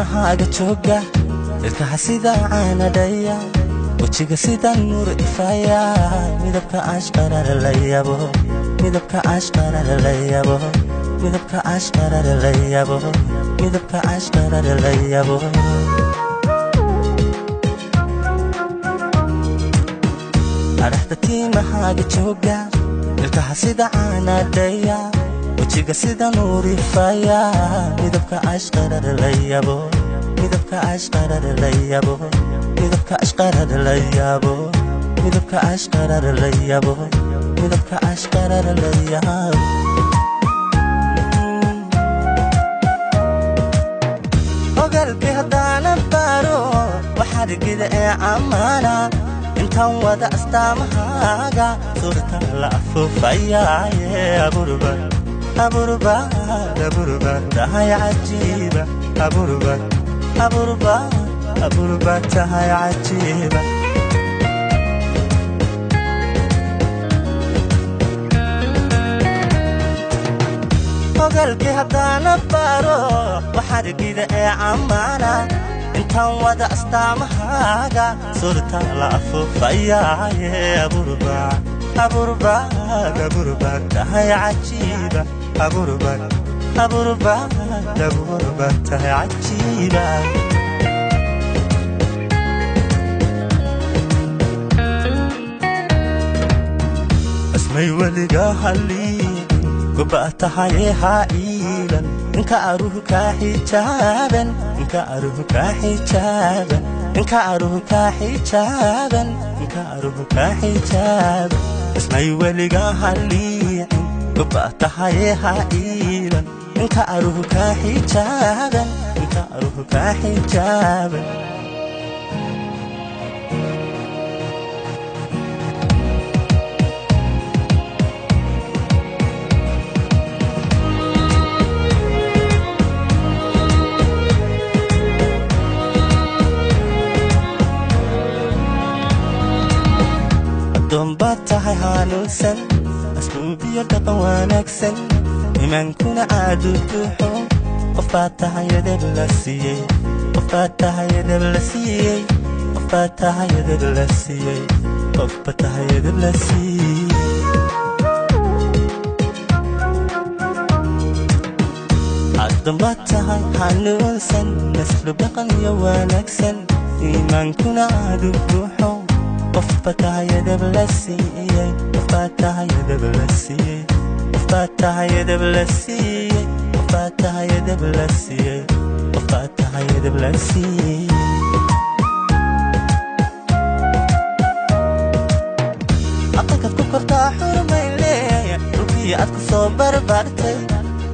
timahaaga jooga ilkaha sida caana dhaya wajiga sida nuur ifaaya midabka ashqara la yabo midabka ashqara la yabo midabka ashqara la yabo midabka ashqara la yabo arahta timahaaga jooga ilkaha sida caana dhaya wajiga sida nuur ifaaya midabka ashqara la yabo midabka ashqara la yabo midabka ashqara la yabo midabka ashqara la yabo midabka ashqara la yabo ogalbi hadana baro waxarigida ee amana intaan wada astaamahaaga suurta la afufaya aburba aburba aburba tahay cajiiba aburba aburba aburba tahay cajiiba ogalbi hadana baro waxarigida ee amana intaan wada astaamahaaga suurta la afufaya aburba aburba aburba tahay cajiiba aburba aburba aburba tahay cajiiba asmay waliga hali gobaatahay hailan inka aruka hijaban inka aruka hijaban inka aruka hijaban inka aruka hijaban asmay waliga hali gobaatahay hailan inka aruka hijaban inka aruka hijaban dombatahay hanuunsan asluubiyo dhaqan wanaagsan iimaankuna caadu buuxo qofaad tahay edeb la siiyey qofaad tahay edeb la siiyey qofaad tahay edeb la siiyey qofba tahay edeb la siiyey dombatahay hanuunsan asluub dhaqan iyo wanaagsan iimaankuna caadu buuxo قفتها يد بلسية قفتها يد بلسية قفتها يد بلسية قفتها يد بلسية قفتها يد بلسية أقلك كوكرتا حرمي لي ربي أتكسو بربرتي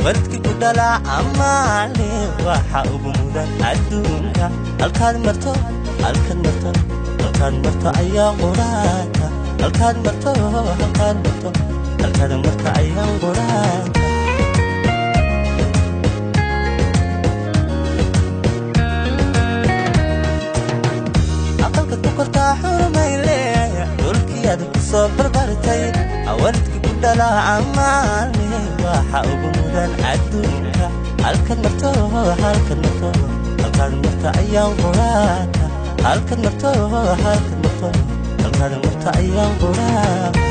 وردك كدلا عمالي واحا أبمودان أدونك الكاد مرتو الكاد مرتو halkaan marta ayaan quraanka halkaan marta halkaan marta ayaan quraanka aqalka ku kortaa xurmay leeya dhulkii aad ku soo barbartay awalkii ku dhalaa amaani waxa ugu mudan adduunka halkaan marta halkaan marta ayaan quraanka halkan marto halkan marta ayaan quraanka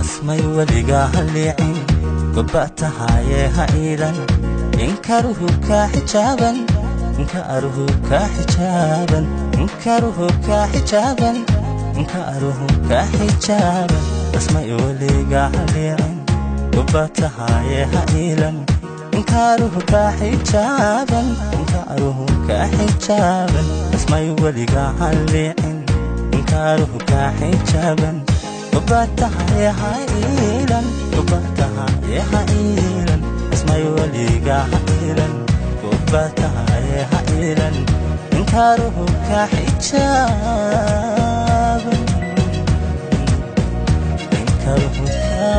asmay waliga haliicin gobaatahay hailan inkaruhu ka xijaaban inkaruhu ka xijaaban inkaruhu ka xijaaban inkaruhu ka xijaaban asmay waliga haliicin gobaatahay hailan inkaruhu ka xijaaban inkaruhu ka xijaaban asmay waliga haliicin inkaruhu ka xijaaban gobaatahay hailan gobaatahay hailan asmay waliga hailan gobaatahay hailan inkaruhu ka xijaaban inkaruhu ka